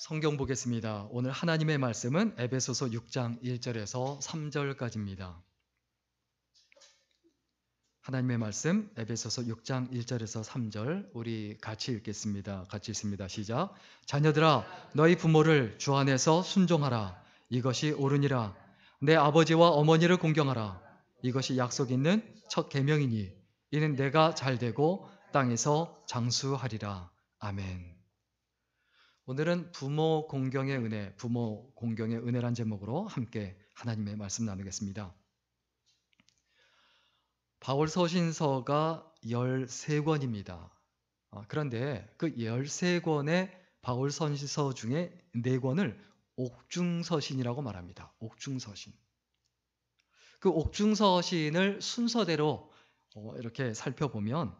성경 보겠습니다. 오늘 하나님의 말씀은 에베소서 6장 1절에서 3절까지입니다. 하나님의 말씀 에베소서 6장 1절에서 3절 우리 같이 읽겠습니다. 같이 읽습니다. 시작. 자녀들아 너희 부모를 주 안에서 순종하라. 이것이 옳으니라. 내 아버지와 어머니를 공경하라. 이것이 약속 있는 첫 계명이니 이는 내가 잘되고 땅에서 장수하리라. 아멘. 오늘은 부모 공경의 은혜란 제목으로 함께 하나님의 말씀 나누겠습니다. 바울 서신서가 13권입니다. 그런데 그 13권의 바울 서신서 중에 4권을 옥중서신이라고 말합니다. 옥중서신. 그 옥중서신을 순서대로 이렇게 살펴보면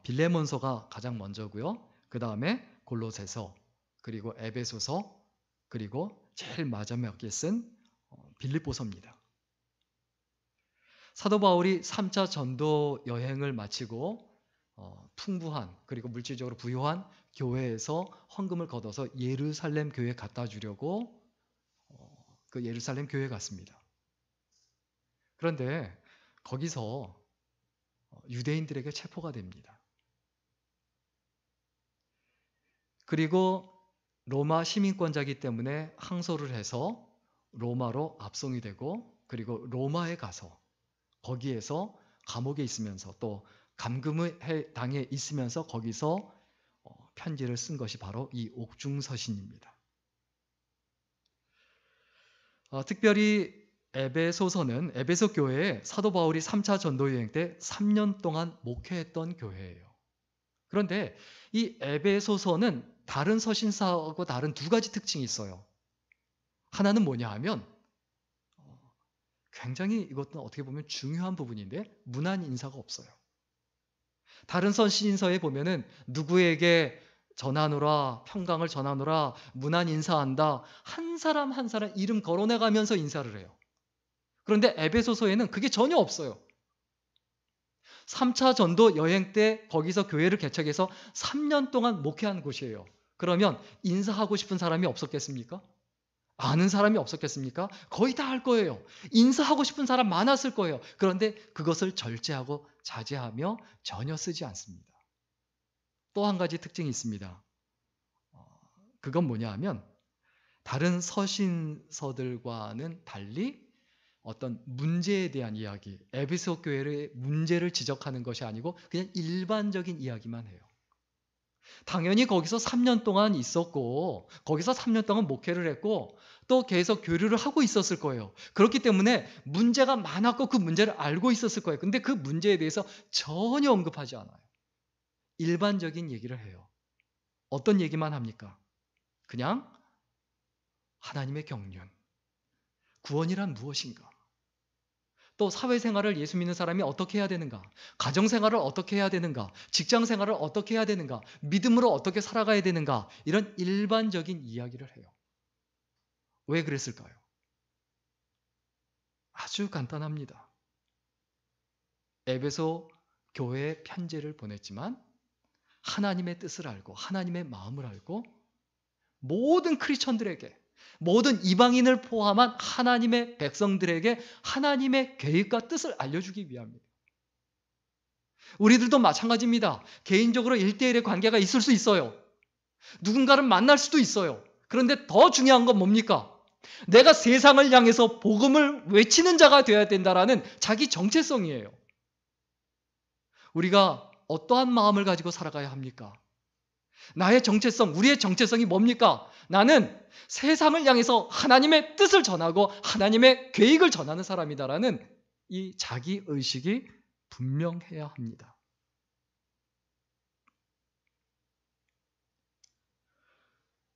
빌레몬서가 가장 먼저고요. 그 다음에 골로새서, 그리고 에베소서, 그리고 제일 마지막에 쓴 빌립보서입니다. 사도 바울이 3차 전도 여행을 마치고 풍부한 그리고 물질적으로 부유한 교회에서 헌금을 걷어서 예루살렘 교회에 갖다 주려고 그 예루살렘 교회에 갔습니다. 그런데 거기서 유대인들에게 체포가 됩니다. 그리고 로마 시민권자이기 때문에 항소를 해서 로마로 압송이 되고, 그리고 로마에 가서 거기에서 감옥에 있으면서 또 감금을 당해 있으면서 거기서 편지를 쓴 것이 바로 이 옥중서신입니다. 특별히 에베소서는 에베소 교회에 사도 바울이 3차 전도 여행 때 3년 동안 목회했던 교회예요. 그런데 이 에베소서는 다른 서신서하고 다른 두 가지 특징이 있어요. 하나는 뭐냐 하면 굉장히 이것도 어떻게 보면 중요한 부분인데 문안 인사가 없어요. 다른 서신서에 보면은 누구에게 전하노라, 평강을 전하노라, 문안 인사한다, 한 사람 한 사람 이름 거론해가면서 인사를 해요. 그런데 에베소서에는 그게 전혀 없어요. 3차 전도 여행 때 거기서 교회를 개척해서 3년 동안 목회한 곳이에요. 그러면 인사하고 싶은 사람이 없었겠습니까? 아는 사람이 없었겠습니까? 거의 다 알 거예요. 인사하고 싶은 사람 많았을 거예요. 그런데 그것을 절제하고 자제하며 전혀 쓰지 않습니다. 또 한 가지 특징이 있습니다. 그건 뭐냐 하면 다른 서신서들과는 달리 어떤 문제에 대한 이야기, 에베소 교회의 문제를 지적하는 것이 아니고 그냥 일반적인 이야기만 해요. 당연히 거기서 3년 동안 있었고 거기서 3년 동안 목회를 했고 또 계속 교류를 하고 있었을 거예요. 그렇기 때문에 문제가 많았고 그 문제를 알고 있었을 거예요. 근데 그 문제에 대해서 전혀 언급하지 않아요. 일반적인 얘기를 해요. 어떤 얘기만 합니까? 그냥 하나님의 경륜, 구원이란 무엇인가? 또 사회생활을 예수 믿는 사람이 어떻게 해야 되는가? 가정생활을 어떻게 해야 되는가? 직장생활을 어떻게 해야 되는가? 믿음으로 어떻게 살아가야 되는가? 이런 일반적인 이야기를 해요. 왜 그랬을까요? 아주 간단합니다. 에베소 교회에 편지를 보냈지만 하나님의 뜻을 알고 하나님의 마음을 알고 모든 크리스천들에게, 모든 이방인을 포함한 하나님의 백성들에게 하나님의 계획과 뜻을 알려주기 위함입니다. 우리들도 마찬가지입니다. 개인적으로 1대1의 관계가 있을 수 있어요. 누군가를 만날 수도 있어요. 그런데 더 중요한 건 뭡니까? 내가 세상을 향해서 복음을 외치는 자가 되어야 된다라는 자기 정체성이에요. 우리가 어떠한 마음을 가지고 살아가야 합니까? 나의 정체성, 우리의 정체성이 뭡니까? 나는 세상을 향해서 하나님의 뜻을 전하고 하나님의 계획을 전하는 사람이다라는 이 자기의식이 분명해야 합니다.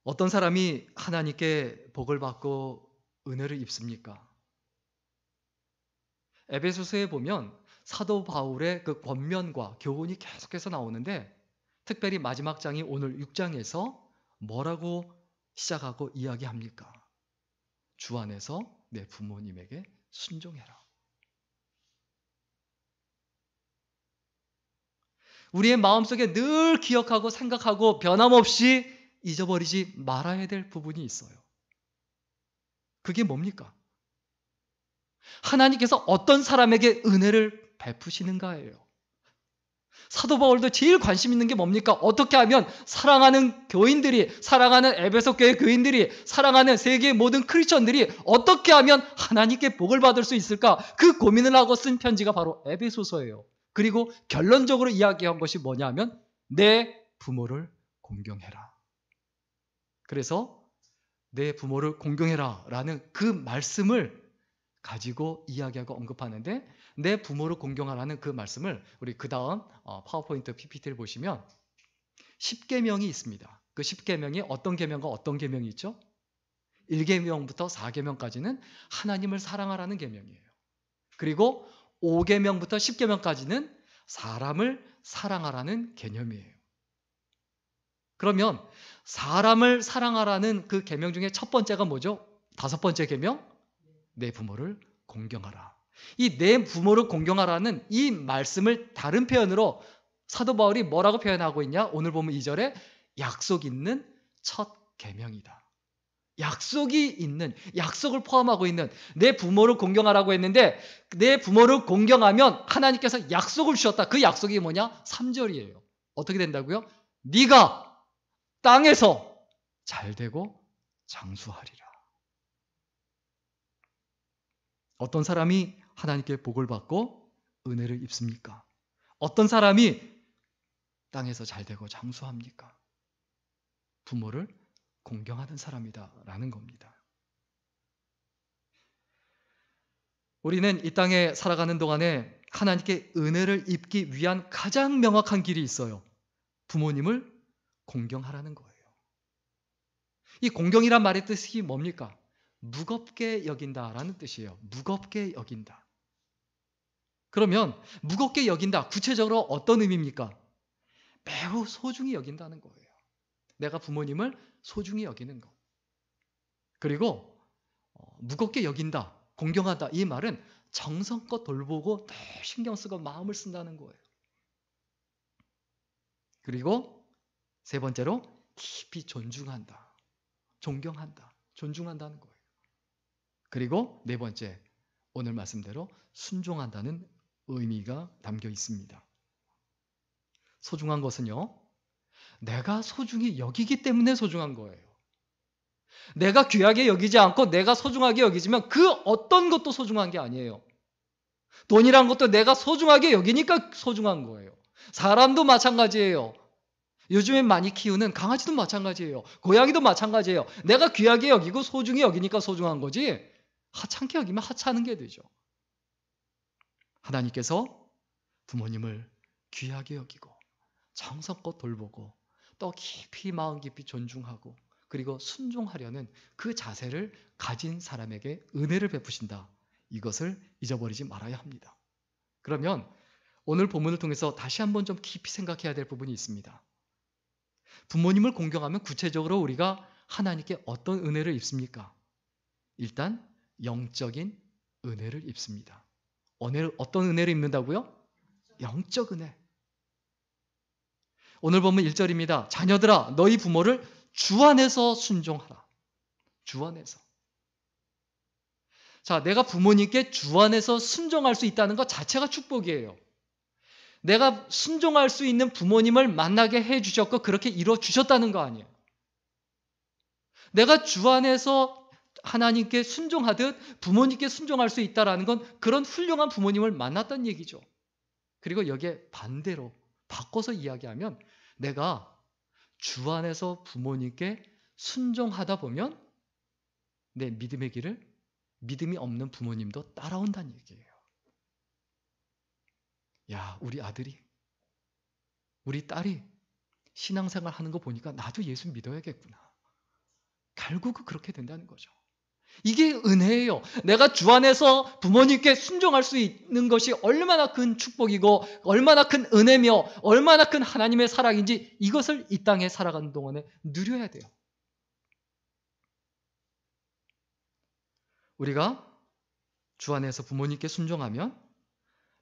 어떤 사람이 하나님께 복을 받고 은혜를 입습니까? 에베소서에 보면 사도 바울의 그 권면과 교훈이 계속해서 나오는데 특별히 마지막 장이 오늘 6장에서 뭐라고 시작하고 이야기합니까? 주 안에서 내 부모님에게 순종해라. 우리의 마음속에 늘 기억하고 생각하고 변함없이 잊어버리지 말아야 될 부분이 있어요. 그게 뭡니까? 하나님께서 어떤 사람에게 은혜를 베푸시는가예요. 사도 바울도 제일 관심 있는 게 뭡니까? 어떻게 하면 사랑하는 교인들이, 사랑하는 에베소 교회 교인들이, 사랑하는 세계의 모든 크리스천들이 어떻게 하면 하나님께 복을 받을 수 있을까? 그 고민을 하고 쓴 편지가 바로 에베소서예요. 그리고 결론적으로 이야기한 것이 뭐냐면 내 부모를 공경해라. 그래서 내 부모를 공경해라 라는 그 말씀을 가지고 이야기하고 언급하는데, 내 부모를 공경하라는 그 말씀을 우리 그 다음 파워포인트 PPT를 보시면 10계명이 있습니다. 그 10계명이 어떤 계명과 어떤 계명이 있죠? 1계명부터 4계명까지는 하나님을 사랑하라는 계명이에요. 그리고 5계명부터 10계명까지는 사람을 사랑하라는 개념이에요. 그러면 사람을 사랑하라는 그 계명 중에 첫 번째가 뭐죠? 5번째 계명? 내 부모를 공경하라. 이 내 부모를 공경하라는 이 말씀을 다른 표현으로 사도 바울이 뭐라고 표현하고 있냐? 오늘 보면 2절에 약속 있는 첫 계명이다. 약속이 있는, 약속을 포함하고 있는, 내 부모를 공경하라고 했는데 내 부모를 공경하면 하나님께서 약속을 주셨다. 그 약속이 뭐냐? 3절이에요. 어떻게 된다고요? 네가 땅에서 잘되고 장수하리라. 어떤 사람이 하나님께 복을 받고 은혜를 입습니까? 어떤 사람이 땅에서 잘되고 장수합니까? 부모를 공경하는 사람이다라는 겁니다. 우리는 이 땅에 살아가는 동안에 하나님께 은혜를 입기 위한 가장 명확한 길이 있어요. 부모님을 공경하라는 거예요. 이 공경이란 말의 뜻이 뭡니까? 무겁게 여긴다라는 뜻이에요. 무겁게 여긴다. 그러면 무겁게 여긴다. 구체적으로 어떤 의미입니까? 매우 소중히 여긴다는 거예요. 내가 부모님을 소중히 여기는 것. 그리고 무겁게 여긴다, 공경하다, 이 말은 정성껏 돌보고 더 신경 쓰고 마음을 쓴다는 거예요. 그리고 세 번째로 깊이 존중한다, 존경한다, 존중한다는 거예요. 그리고 네 번째, 오늘 말씀대로 순종한다는 의미가 담겨 있습니다. 소중한 것은요, 내가 소중히 여기기 때문에 소중한 거예요. 내가 귀하게 여기지 않고 내가 소중하게 여기지만 그 어떤 것도 소중한 게 아니에요. 돈이란 것도 내가 소중하게 여기니까 소중한 거예요. 사람도 마찬가지예요. 요즘에 많이 키우는 강아지도 마찬가지예요. 고양이도 마찬가지예요. 내가 귀하게 여기고 소중히 여기니까 소중한 거지, 하찮게 여기면 하찮은 게 되죠. 하나님께서 부모님을 귀하게 여기고 정성껏 돌보고 또 깊이 마음 깊이 존중하고 그리고 순종하려는 그 자세를 가진 사람에게 은혜를 베푸신다. 이것을 잊어버리지 말아야 합니다. 그러면 오늘 본문을 통해서 다시 한번 좀 깊이 생각해야 될 부분이 있습니다. 부모님을 공경하면 구체적으로 우리가 하나님께 어떤 은혜를 입습니까? 일단 영적인 은혜를 입습니다. 어떤 은혜를 입는다고요? 영적 은혜. 오늘 보면 1절입니다. 자녀들아, 너희 부모를 주 안에서 순종하라. 주 안에서. 자, 내가 부모님께 주 안에서 순종할 수 있다는 것 자체가 축복이에요. 내가 순종할 수 있는 부모님을 만나게 해주셨고 그렇게 이루어주셨다는 거 아니에요. 내가 주 안에서 하나님께 순종하듯 부모님께 순종할 수 있다는 건 그런 훌륭한 부모님을 만났다는 얘기죠. 그리고 여기에 반대로 바꿔서 이야기하면 내가 주 안에서 부모님께 순종하다 보면 내 믿음의 길을 믿음이 없는 부모님도 따라온다는 얘기예요. 야, 우리 아들이, 우리 딸이 신앙생활 하는 거 보니까 나도 예수 믿어야겠구나. 결국은 그렇게 된다는 거죠. 이게 은혜예요. 내가 주 안에서 부모님께 순종할 수 있는 것이 얼마나 큰 축복이고 얼마나 큰 은혜며 얼마나 큰 하나님의 사랑인지 이것을 이 땅에 살아가는 동안에 누려야 돼요. 우리가 주 안에서 부모님께 순종하면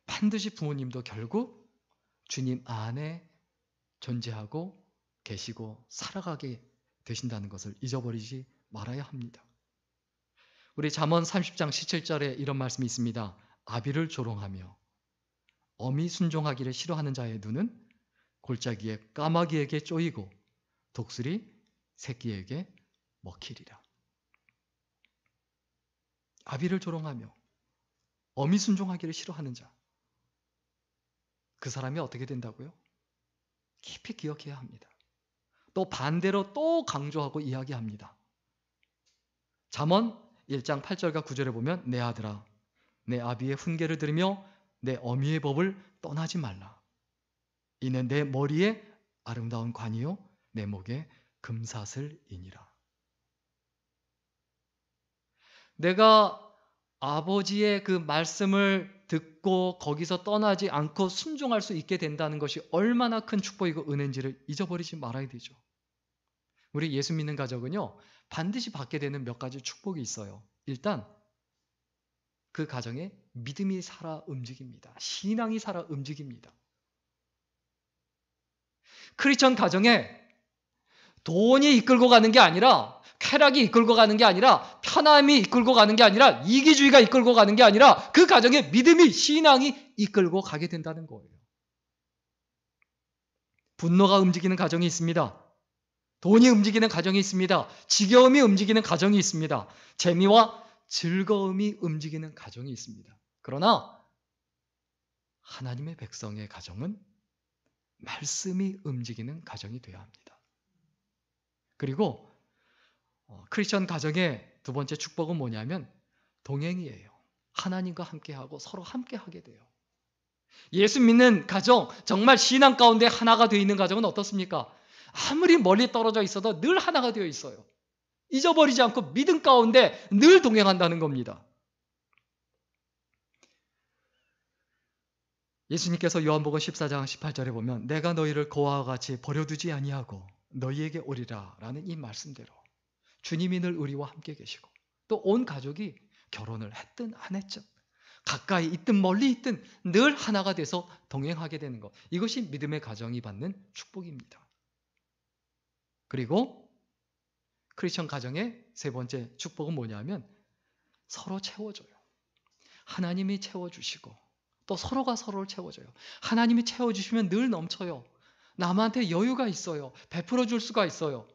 반드시 부모님도 결국 주님 안에 존재하고 계시고 살아가게 되신다는 것을 잊어버리지 말아야 합니다. 우리 잠언 30장 17절에 이런 말씀이 있습니다. 아비를 조롱하며 어미 순종하기를 싫어하는 자의 눈은 골짜기에 까마귀에게 쪼이고 독수리 새끼에게 먹히리라. 아비를 조롱하며 어미 순종하기를 싫어하는 자, 그 사람이 어떻게 된다고요? 깊이 기억해야 합니다. 또 반대로 또 강조하고 이야기합니다. 잠언 1장 8절과 9절에 보면 내 아들아 내 아비의 훈계를 들으며 내 어미의 법을 떠나지 말라. 이는 내 머리에 아름다운 관이요 내 목에 금사슬이니라. 내가 아버지의 그 말씀을 듣고 거기서 떠나지 않고 순종할 수 있게 된다는 것이 얼마나 큰 축복이고 은혜인지를 잊어버리지 말아야 되죠. 우리 예수 믿는 가족은요, 반드시 받게 되는 몇 가지 축복이 있어요. 일단 그 가정에 믿음이 살아 움직입니다. 신앙이 살아 움직입니다. 크리스천 가정에 돈이 이끌고 가는 게 아니라, 쾌락이 이끌고 가는 게 아니라, 편함이 이끌고 가는 게 아니라, 이기주의가 이끌고 가는 게 아니라 그 가정에 믿음이, 신앙이 이끌고 가게 된다는 거예요. 분노가 움직이는 가정이 있습니다. 돈이 움직이는 가정이 있습니다. 지겨움이 움직이는 가정이 있습니다. 재미와 즐거움이 움직이는 가정이 있습니다. 그러나 하나님의 백성의 가정은 말씀이 움직이는 가정이 되어야 합니다. 그리고 크리스천 가정의 두 번째 축복은 뭐냐면 동행이에요. 하나님과 함께하고 서로 함께하게 돼요. 예수 믿는 가정, 정말 신앙 가운데 하나가 되어 있는 가정은 어떻습니까? 아무리 멀리 떨어져 있어도 늘 하나가 되어 있어요. 잊어버리지 않고 믿음 가운데 늘 동행한다는 겁니다. 예수님께서 요한복음 14장 18절에 보면 내가 너희를 고아와 같이 버려두지 아니하고 너희에게 오리라 라는 이 말씀대로 주님이 늘 우리와 함께 계시고 또 온 가족이 결혼을 했든 안 했든 가까이 있든 멀리 있든 늘 하나가 돼서 동행하게 되는 것, 이것이 믿음의 가정이 받는 축복입니다. 그리고 크리스천 가정의 세 번째 축복은 뭐냐면 서로 채워줘요. 하나님이 채워주시고 또 서로가 서로를 채워줘요. 하나님이 채워주시면 늘 넘쳐요. 남한테 여유가 있어요. 베풀어 줄 수가 있어요.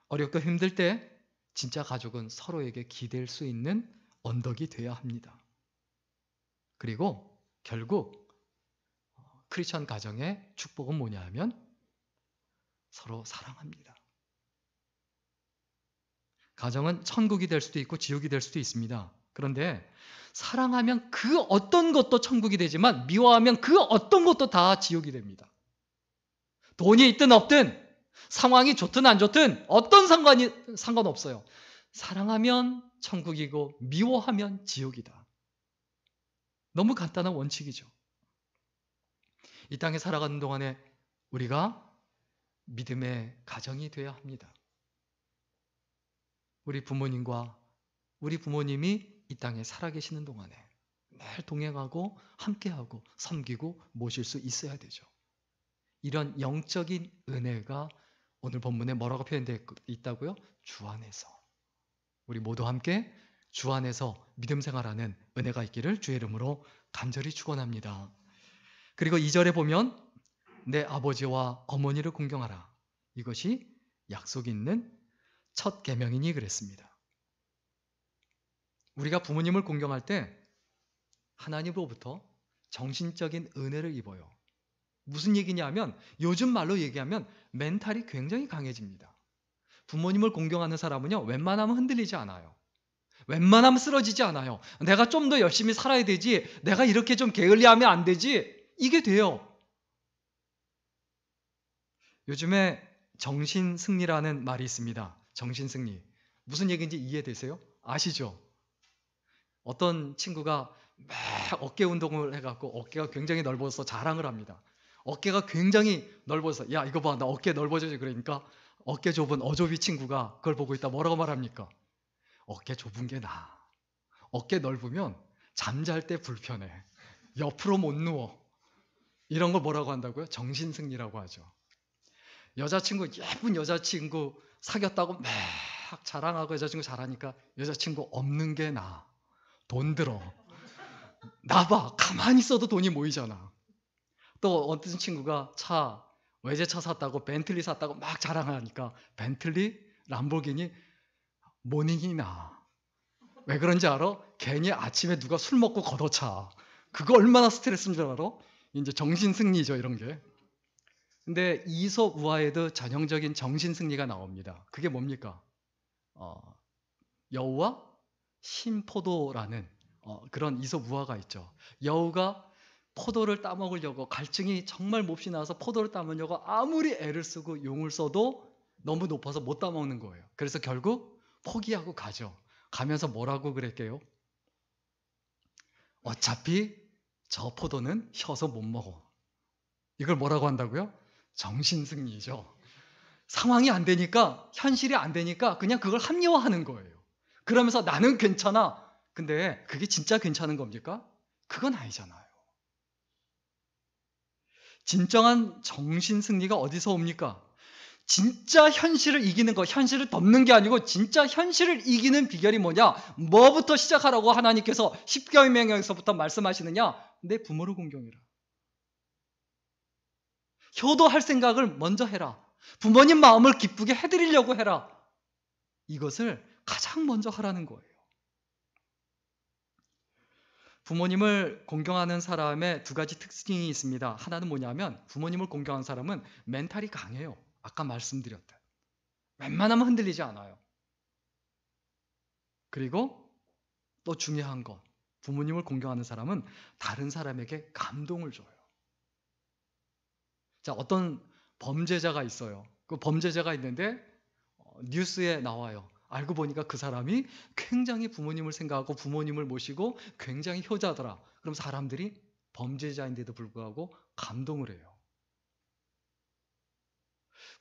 어렵고 힘들 때 진짜 가족은 서로에게 기댈 수 있는 언덕이 되어야 합니다. 그리고 결국 크리스천 가정의 축복은 뭐냐 하면 서로 사랑합니다. 가정은 천국이 될 수도 있고 지옥이 될 수도 있습니다. 그런데 사랑하면 그 어떤 것도 천국이 되지만 미워하면 그 어떤 것도 다 지옥이 됩니다. 돈이 있든 없든 상황이 좋든 안 좋든 어떤 상관없어요. 사랑하면 천국이고 미워하면 지옥이다. 너무 간단한 원칙이죠. 이 땅에 살아가는 동안에 우리가 믿음의 가정이 되어야 합니다. 우리 부모님이 이 땅에 살아계시는 동안에 늘 동행하고 함께하고 섬기고 모실 수 있어야 되죠. 이런 영적인 은혜가 오늘 본문에 뭐라고 표현되어 있다고요? 주 안에서. 우리 모두 함께 주 안에서 믿음 생활하는 은혜가 있기를 주의 이름으로 간절히 축원합니다. 그리고 2절에 보면 내 아버지와 어머니를 공경하라. 이것이 약속 있는 첫 계명이니 그랬습니다. 우리가 부모님을 공경할 때 하나님으로부터 정신적인 은혜를 입어요. 무슨 얘기냐면 요즘 말로 얘기하면 멘탈이 굉장히 강해집니다. 부모님을 공경하는 사람은요, 웬만하면 흔들리지 않아요. 웬만하면 쓰러지지 않아요. 내가 좀 더 열심히 살아야 되지, 내가 이렇게 좀 게을리하면 안 되지, 이게 돼요. 요즘에 정신승리라는 말이 있습니다. 정신승리. 무슨 얘기인지 이해되세요? 아시죠? 어떤 친구가 막 어깨 운동을 해갖고 어깨가 굉장히 넓어서 자랑을 합니다. 어깨가 굉장히 넓어서 야 이거 봐 나 어깨 넓어져지 그러니까 어깨 좁은 어조비 친구가 그걸 보고 있다 뭐라고 말합니까? 어깨 좁은 게 나아. 어깨 넓으면 잠잘 때 불편해. 옆으로 못 누워. 이런 걸 뭐라고 한다고요? 정신승리라고 하죠. 여자친구, 예쁜 여자친구 사귀었다고 막 자랑하고 여자친구 잘하니까 여자친구 없는 게 나아. 돈 들어. 나봐. 가만히 있어도 돈이 모이잖아. 또 어떤 친구가 외제차 샀다고, 벤틀리 샀다고 막 자랑하니까 벤틀리, 람보르기니, 모닝이 나. 왜 그런지 알아? 괜히 아침에 누가 술 먹고 걷어차. 그거 얼마나 스트레스인 줄 알아? 이제 정신승리죠, 이런 게. 근데 이솝 우화에도 전형적인 정신승리가 나옵니다. 그게 뭡니까? 여우와 신포도라는 그런 이솝 우화가 있죠. 여우가 포도를 따먹으려고, 갈증이 정말 몹시 나서 포도를 따먹으려고 아무리 애를 쓰고 용을 써도 너무 높아서 못 따먹는 거예요. 그래서 결국 포기하고 가죠. 가면서 뭐라고 그랬게요? 어차피 저 포도는 셔서 못 먹어. 이걸 뭐라고 한다고요? 정신승리죠. 상황이 안 되니까, 현실이 안 되니까 그냥 그걸 합리화하는 거예요. 그러면서 나는 괜찮아. 근데 그게 진짜 괜찮은 겁니까? 그건 아니잖아요. 진정한 정신승리가 어디서 옵니까? 진짜 현실을 이기는 것, 현실을 덮는 게 아니고 진짜 현실을 이기는 비결이 뭐냐? 뭐부터 시작하라고 하나님께서 십계명에서부터 말씀하시느냐? 내 부모를 공경해라. 효도할 생각을 먼저 해라. 부모님 마음을 기쁘게 해드리려고 해라. 이것을 가장 먼저 하라는 거예요. 부모님을 공경하는 사람의 두 가지 특징이 있습니다. 하나는 뭐냐면 부모님을 공경하는 사람은 멘탈이 강해요. 아까 말씀드렸듯. 웬만하면 흔들리지 않아요. 그리고 또 중요한 것, 부모님을 공경하는 사람은 다른 사람에게 감동을 줘요. 자, 어떤 범죄자가 있어요. 그 범죄자가 있는데 뉴스에 나와요. 알고 보니까 그 사람이 굉장히 부모님을 생각하고 부모님을 모시고 굉장히 효자더라. 그럼 사람들이 범죄자인데도 불구하고 감동을 해요.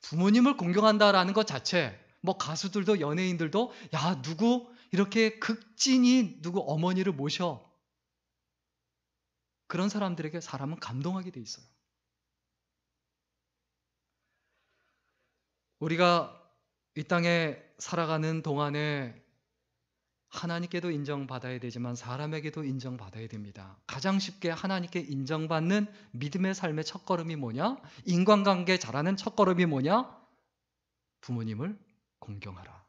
부모님을 공경한다라는 것 자체, 뭐 가수들도 연예인들도 야, 누구 이렇게 극진히 누구 어머니를 모셔. 그런 사람들에게 사람은 감동하게 돼 있어요. 우리가 이 땅에 살아가는 동안에 하나님께도 인정받아야 되지만 사람에게도 인정받아야 됩니다. 가장 쉽게 하나님께 인정받는 믿음의 삶의 첫걸음이 뭐냐? 인간관계 잘하는 첫걸음이 뭐냐? 부모님을 공경하라.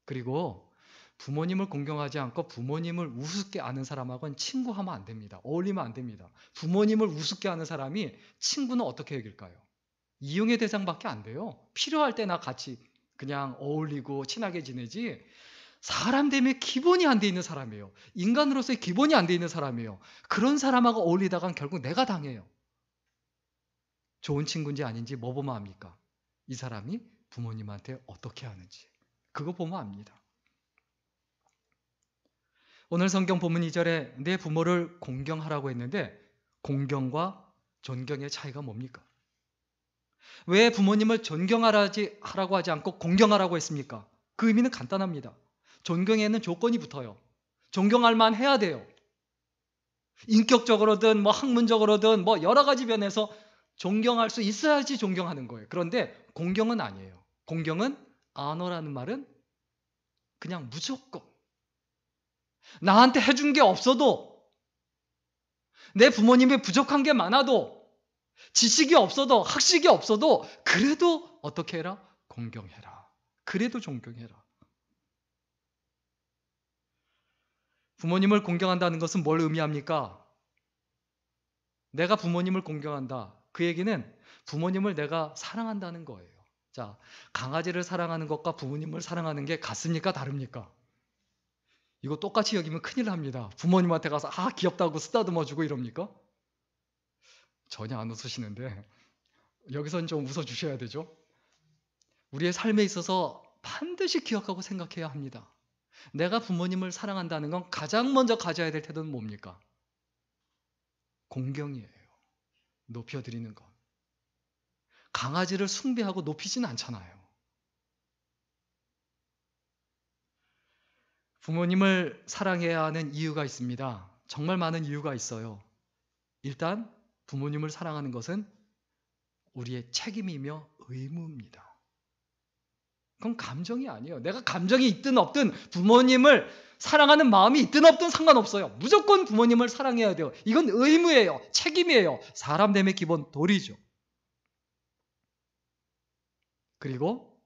그리고 부모님을 공경하지 않고 부모님을 우습게 아는 사람하고는 친구하면 안 됩니다. 어울리면 안 됩니다. 부모님을 우습게 아는 사람이 친구는 어떻게 여길까요? 이용의 대상밖에 안 돼요. 필요할 때나 같이 그냥 어울리고 친하게 지내지, 사람 되면 기본이 안 돼 있는 사람이에요. 인간으로서의 기본이 안 돼 있는 사람이에요. 그런 사람하고 어울리다간 결국 내가 당해요. 좋은 친구인지 아닌지 뭐 보면 압니까? 이 사람이 부모님한테 어떻게 하는지. 그거 보면 압니다. 오늘 성경 본문 2절에 내 부모를 공경하라고 했는데 공경과 존경의 차이가 뭡니까? 왜 부모님을 존경하라고 하지 않고 공경하라고 했습니까? 그 의미는 간단합니다. 존경에는 조건이 붙어요. 존경할 만 해야 돼요. 인격적으로든 뭐 학문적으로든 뭐 여러 가지 면에서 존경할 수 있어야지 존경하는 거예요. 그런데 공경은 아니에요. 공경은 아너라는 말은 그냥 무조건. 나한테 해준 게 없어도, 내 부모님이 부족한 게 많아도, 지식이 없어도, 학식이 없어도 그래도 어떻게 해라? 공경해라. 그래도 존경해라. 부모님을 공경한다는 것은 뭘 의미합니까? 내가 부모님을 공경한다. 그 얘기는 부모님을 내가 사랑한다는 거예요. 자, 강아지를 사랑하는 것과 부모님을 사랑하는 게 같습니까? 다릅니까? 이거 똑같이 여기면 큰일 납니다. 부모님한테 가서 귀엽다고 쓰다듬어주고 이럽니까? 전혀 안 웃으시는데 여기서는 좀 웃어주셔야 되죠. 우리의 삶에 있어서 반드시 기억하고 생각해야 합니다. 내가 부모님을 사랑한다는 건 가장 먼저 가져야 될 태도는 뭡니까? 공경이에요. 높여드리는 것. 강아지를 숭배하고 높이진 않잖아요. 부모님을 사랑해야 하는 이유가 있습니다. 정말 많은 이유가 있어요. 일단 부모님을 사랑하는 것은 우리의 책임이며 의무입니다. 그건 감정이 아니에요. 내가 감정이 있든 없든 부모님을 사랑하는 마음이 있든 없든 상관없어요. 무조건 부모님을 사랑해야 돼요. 이건 의무예요. 책임이에요. 사람 됨의 기본 도리죠. 그리고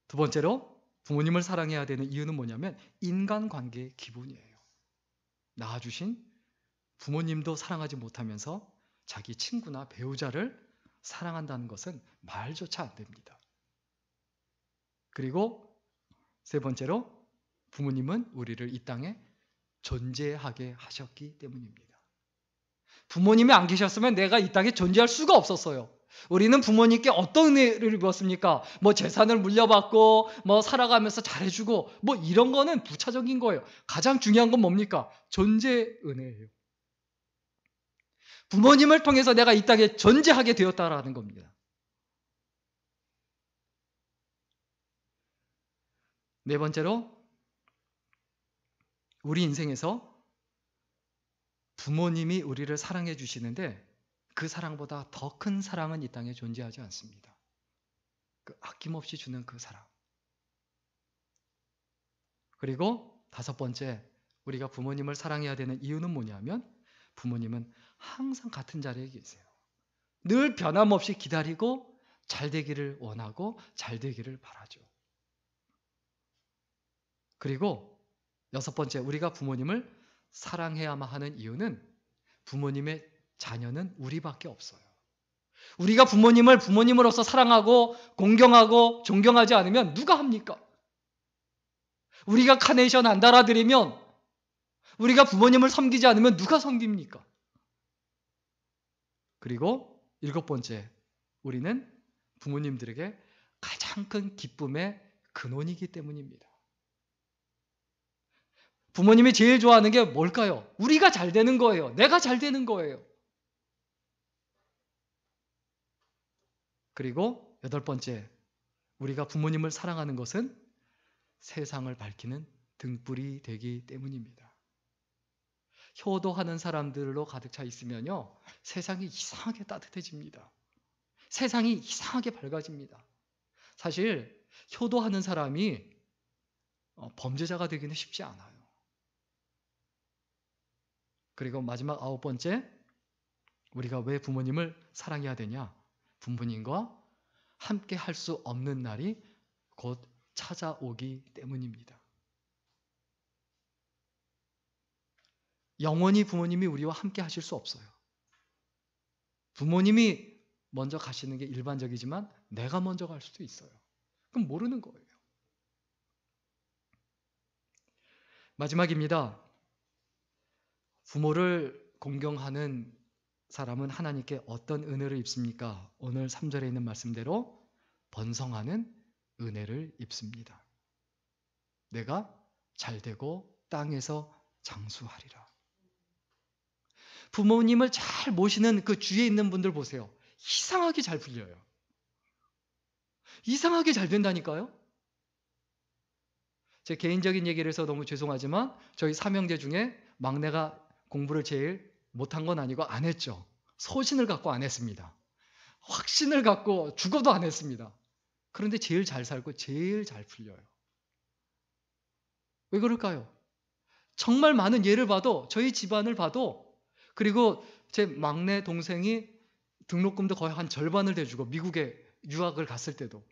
두 번째로 부모님을 사랑해야 되는 이유는 뭐냐면 인간관계의 기본이에요. 낳아주신 부모님도 사랑하지 못하면서 자기 친구나 배우자를 사랑한다는 것은 말조차 안 됩니다. 그리고 세 번째로 부모님은 우리를 이 땅에 존재하게 하셨기 때문입니다. 부모님이 안 계셨으면 내가 이 땅에 존재할 수가 없었어요. 우리는 부모님께 어떤 은혜를 입었습니까? 뭐 재산을 물려받고 뭐 살아가면서 잘해주고 뭐 이런 거는 부차적인 거예요. 가장 중요한 건 뭡니까? 존재 은혜예요. 부모님을 통해서 내가 이 땅에 존재하게 되었다라는 겁니다. 네 번째로 우리 인생에서 부모님이 우리를 사랑해 주시는데 그 사랑보다 더 큰 사랑은 이 땅에 존재하지 않습니다. 그 아낌없이 주는 그 사랑. 그리고 다섯 번째, 우리가 부모님을 사랑해야 되는 이유는 뭐냐면 부모님은 항상 같은 자리에 계세요. 늘 변함없이 기다리고 잘 되기를 원하고 잘 되기를 바라죠. 그리고 여섯 번째, 우리가 부모님을 사랑해야만 하는 이유는 부모님의 자녀는 우리밖에 없어요. 우리가 부모님을 부모님으로서 사랑하고 공경하고 존경하지 않으면 누가 합니까? 우리가 카네이션 안 달아드리면, 우리가 부모님을 섬기지 않으면 누가 섬깁니까? 그리고 일곱 번째, 우리는 부모님들에게 가장 큰 기쁨의 근원이기 때문입니다. 부모님이 제일 좋아하는 게 뭘까요? 우리가 잘 되는 거예요. 내가 잘 되는 거예요. 그리고 여덟 번째, 우리가 부모님을 사랑하는 것은 세상을 밝히는 등불이 되기 때문입니다. 효도하는 사람들로 가득 차 있으면요, 세상이 이상하게 따뜻해집니다. 세상이 이상하게 밝아집니다. 사실 효도하는 사람이 범죄자가 되기는 쉽지 않아요. 그리고 마지막 아홉 번째, 우리가 왜 부모님을 사랑해야 되냐? 부모님과 함께 할 수 없는 날이 곧 찾아오기 때문입니다. 영원히 부모님이 우리와 함께 하실 수 없어요. 부모님이 먼저 가시는 게 일반적이지만 내가 먼저 갈 수도 있어요. 그럼 모르는 거예요. 마지막입니다. 부모를 공경하는 사람은 하나님께 어떤 은혜를 입습니까? 오늘 3절에 있는 말씀대로 번성하는 은혜를 입습니다. 내가 잘되고 땅에서 장수하리라. 부모님을 잘 모시는 그 주위에 있는 분들 보세요. 이상하게 잘 풀려요. 이상하게 잘 된다니까요. 제 개인적인 얘기를 해서 너무 죄송하지만 저희 삼형제 중에 막내가 공부를 제일 못한 건 아니고 안 했죠. 소신을 갖고 안 했습니다. 확신을 갖고 죽어도 안 했습니다. 그런데 제일 잘 살고 제일 잘 풀려요. 왜 그럴까요? 정말 많은 예를 봐도, 저희 집안을 봐도, 그리고 제 막내 동생이 등록금도 거의 한 절반을 대주고 미국에 유학을 갔을 때도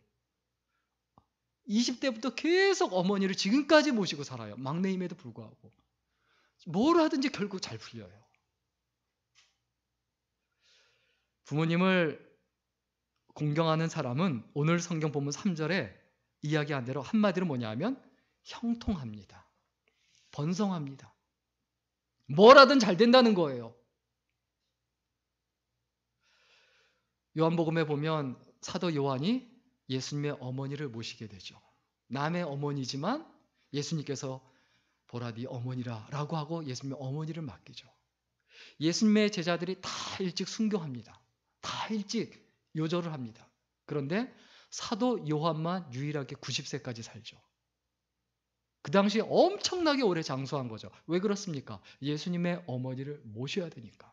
20대부터 계속 어머니를 지금까지 모시고 살아요. 막내임에도 불구하고. 뭘 하든지 결국 잘 풀려요. 부모님을 공경하는 사람은 오늘 성경 본문 3절에 이야기한 대로 한마디로 뭐냐 하면 형통합니다. 번성합니다. 뭘 하든 잘 된다는 거예요. 요한복음에 보면 사도 요한이 예수님의 어머니를 모시게 되죠. 남의 어머니지만 예수님께서 보라 네 어머니라 라고 하고 예수님의 어머니를 맡기죠. 예수님의 제자들이 다 일찍 순교합니다. 다 일찍 요절을 합니다. 그런데 사도 요한만 유일하게 90세까지 살죠. 그 당시에 엄청나게 오래 장수한 거죠. 왜 그렇습니까? 예수님의 어머니를 모셔야 되니까.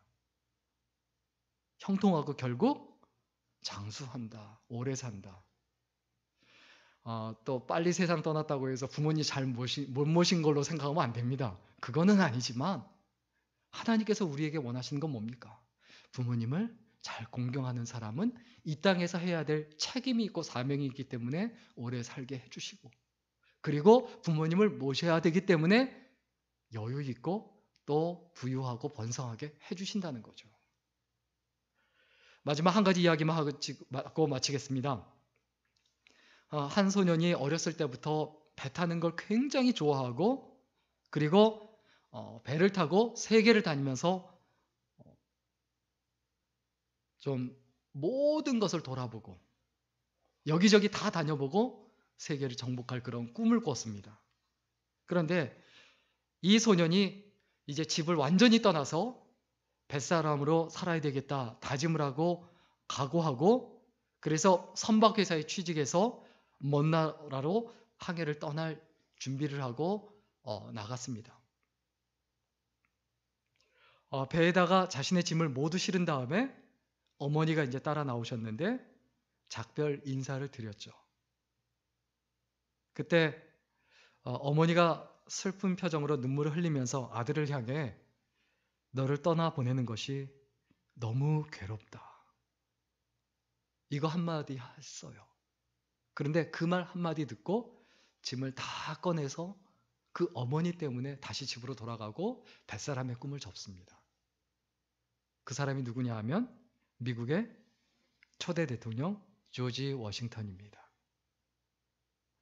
형통하고 결국 장수한다, 오래 산다. 또 빨리 세상 떠났다고 해서 부모님 못 모신 걸로 생각하면 안 됩니다. 그거는 아니지만 하나님께서 우리에게 원하시는 건 뭡니까? 부모님을 잘 공경하는 사람은 이 땅에서 해야 될 책임이 있고 사명이 있기 때문에 오래 살게 해주시고, 그리고 부모님을 모셔야 되기 때문에 여유 있고 또 부유하고 번성하게 해주신다는 거죠. 마지막 한 가지 이야기만 하고 마치겠습니다. 한 소년이 어렸을 때부터 배 타는 걸 굉장히 좋아하고, 그리고 배를 타고 세계를 다니면서 좀 모든 것을 돌아보고 여기저기 다 다녀보고 세계를 정복할 그런 꿈을 꿨습니다. 그런데 이 소년이 이제 집을 완전히 떠나서 뱃사람으로 살아야 되겠다 다짐을 하고 각오하고, 그래서 선박회사에 취직해서 먼 나라로 항해를 떠날 준비를 하고 나갔습니다. 배에다가 자신의 짐을 모두 실은 다음에 어머니가 이제 따라 나오셨는데 작별 인사를 드렸죠. 그때 어머니가 슬픈 표정으로 눈물을 흘리면서 아들을 향해 너를 떠나 보내는 것이 너무 괴롭다, 이거 한마디 했어요. 그런데 그 말 한마디 듣고 짐을 다 꺼내서 그 어머니 때문에 다시 집으로 돌아가고 뱃사람의 꿈을 접습니다. 그 사람이 누구냐 하면 미국의 초대 대통령 조지 워싱턴입니다.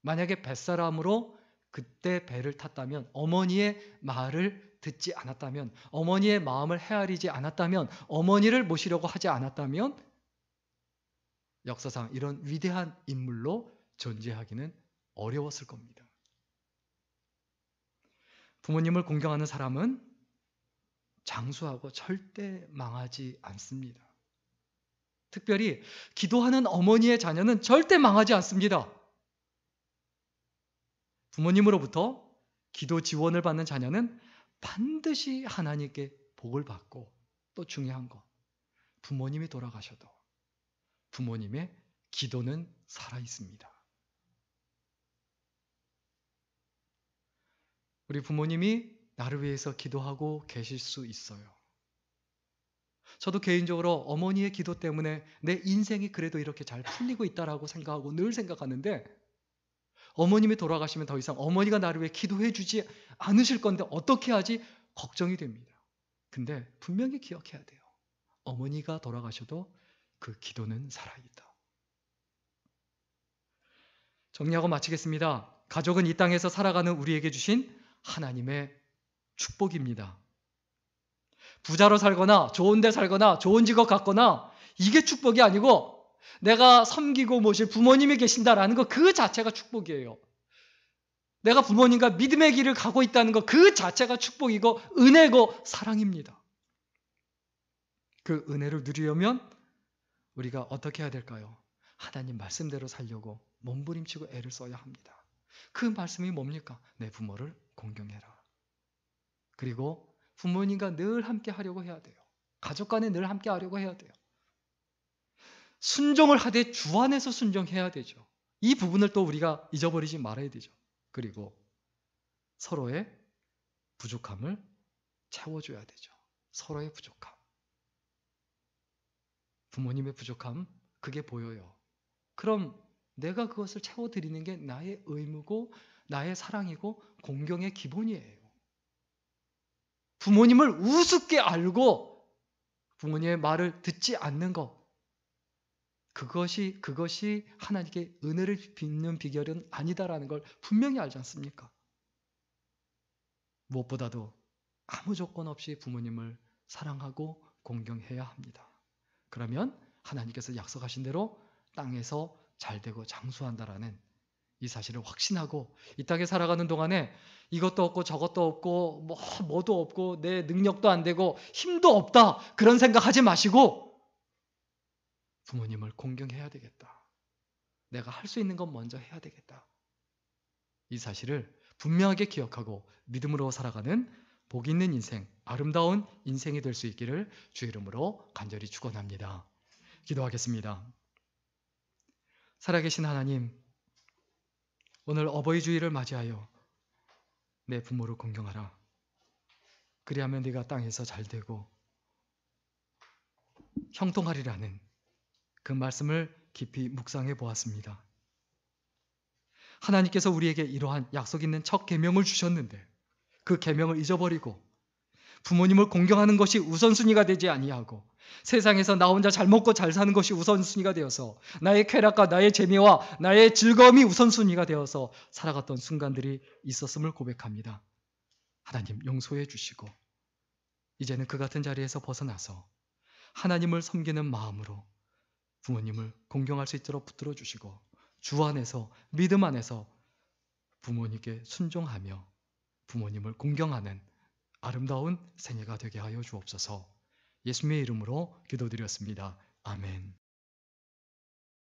만약에 뱃사람으로 그때 배를 탔다면, 어머니의 말을 듣지 않았다면, 어머니의 마음을 헤아리지 않았다면, 어머니를 모시려고 하지 않았다면 역사상 이런 위대한 인물로 존재하기는 어려웠을 겁니다. 부모님을 공경하는 사람은 장수하고 절대 망하지 않습니다. 특별히 기도하는 어머니의 자녀는 절대 망하지 않습니다. 부모님으로부터 기도 지원을 받는 자녀는 반드시 하나님께 복을 받고, 또 중요한 것, 부모님이 돌아가셔도 부모님의 기도는 살아 있습니다. 우리 부모님이 나를 위해서 기도하고 계실 수 있어요. 저도 개인적으로 어머니의 기도 때문에 내 인생이 그래도 이렇게 잘 풀리고 있다라고 생각하고 늘 생각하는데, 어머님이 돌아가시면 더 이상 어머니가 나를 위해 기도해 주지 않으실 건데 어떻게 하지 걱정이 됩니다. 근데 분명히 기억해야 돼요. 어머니가 돌아가셔도 그 기도는 살아있다. 정리하고 마치겠습니다. 가족은 이 땅에서 살아가는 우리에게 주신 하나님의 축복입니다. 부자로 살거나 좋은 데 살거나 좋은 직업 갖거나 이게 축복이 아니고, 내가 섬기고 모실 부모님이 계신다라는 것 그 자체가 축복이에요. 내가 부모님과 믿음의 길을 가고 있다는 것 그 자체가 축복이고 은혜고 사랑입니다. 그 은혜를 누리려면 우리가 어떻게 해야 될까요? 하나님 말씀대로 살려고 몸부림치고 애를 써야 합니다. 그 말씀이 뭡니까? 내 부모를 공경해라. 그리고 부모님과 늘 함께 하려고 해야 돼요. 가족 간에 늘 함께 하려고 해야 돼요. 순종을 하되 주 안에서 순종해야 되죠. 이 부분을 또 우리가 잊어버리지 말아야 되죠. 그리고 서로의 부족함을 채워줘야 되죠. 서로의 부족함. 부모님의 부족함, 그게 보여요. 그럼 내가 그것을 채워드리는 게 나의 의무고 나의 사랑이고 공경의 기본이에요. 부모님을 우습게 알고 부모님의 말을 듣지 않는 것, 그것이 하나님께 은혜를 빚는 비결은 아니다라는 걸 분명히 알지 않습니까? 무엇보다도 아무 조건 없이 부모님을 사랑하고 공경해야 합니다. 그러면 하나님께서 약속하신 대로 땅에서 잘되고 장수한다라는 이 사실을 확신하고, 이 땅에 살아가는 동안에 이것도 없고 저것도 없고 뭐도 없고 내 능력도 안 되고 힘도 없다 그런 생각하지 마시고 부모님을 공경해야 되겠다. 내가 할 수 있는 건 먼저 해야 되겠다. 이 사실을 분명하게 기억하고 믿음으로 살아가는 복 있는 인생, 아름다운 인생이 될 수 있기를 주 이름으로 간절히 축원합니다. 기도하겠습니다. 살아계신 하나님, 오늘 어버이 주일을 맞이하여 내 부모를 공경하라. 그리하면 네가 땅에서 잘되고 형통하리라는 그 말씀을 깊이 묵상해 보았습니다. 하나님께서 우리에게 이러한 약속 있는 첫 계명을 주셨는데 그 계명을 잊어버리고 부모님을 공경하는 것이 우선순위가 되지 아니하고 세상에서 나 혼자 잘 먹고 잘 사는 것이 우선순위가 되어서 나의 쾌락과 나의 재미와 나의 즐거움이 우선순위가 되어서 살아갔던 순간들이 있었음을 고백합니다. 하나님 용서해 주시고 이제는 그 같은 자리에서 벗어나서 하나님을 섬기는 마음으로 부모님을 공경할 수 있도록 붙들어 주시고 주 안에서 믿음 안에서 부모님께 순종하며 부모님을 공경하는 아름다운 생애가 되게 하여 주옵소서. 예수님의 이름으로 기도드렸습니다. 아멘.